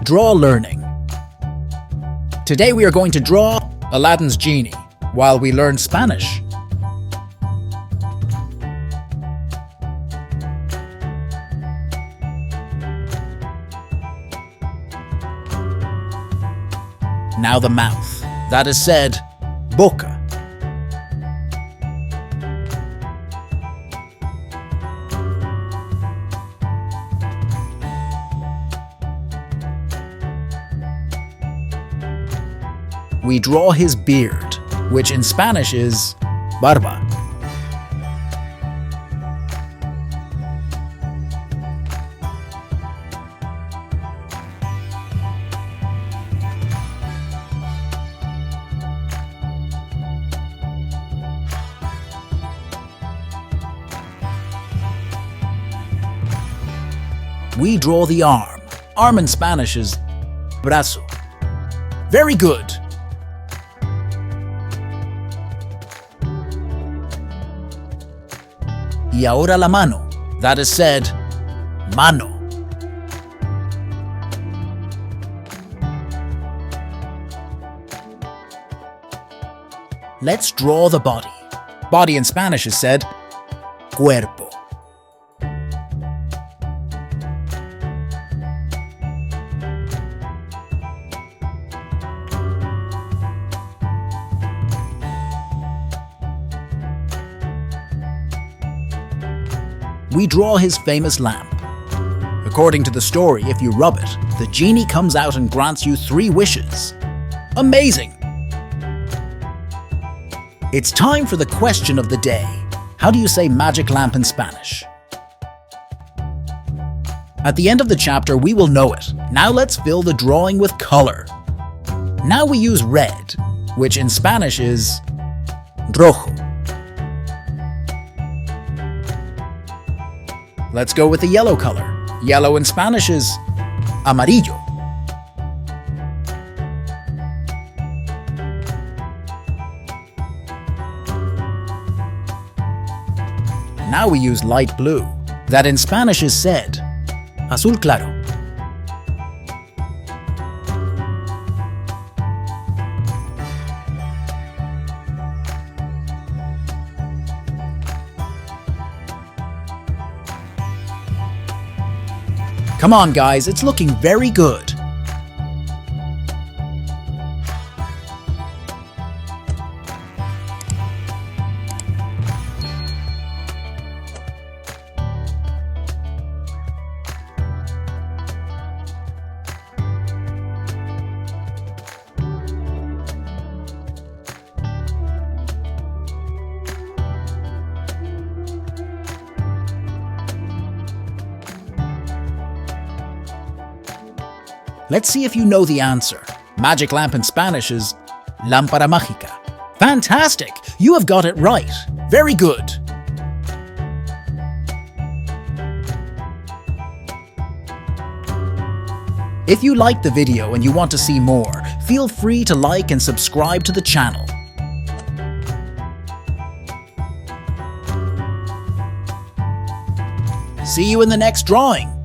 Draw learning. Today we are going to draw Aladdin's genie while we learn Spanish. Now the mouth. That is said, BOCA. We draw his beard, which in Spanish is BARBA. We draw the arm. Arm in Spanish is BRAZO. Very good. Y ahora la mano. That is said, MANO. Let's draw the body. Body in Spanish is said, CUERPO. We draw his famous lamp. According to the story, if you rub it, the genie comes out and grants you 3 wishes. Amazing! It's time for the question of the day. How do you say magic lamp in Spanish? At the end of the chapter, we will know it. Now let's fill the drawing with color. Now we use red, which in Spanish is ROJO. Let's go with the yellow color. Yellow in Spanish is amarillo. Now we use light blue. That in Spanish is said AZUL CLARO. Come on guys, it's looking very good. Let's see if you know the answer. Magic lamp in Spanish is LAMPARA MAGICA. Fantastic! You have got it right. Very good. If you liked the video and you want to see more, feel free to like and subscribe to the channel. See you in the next drawing.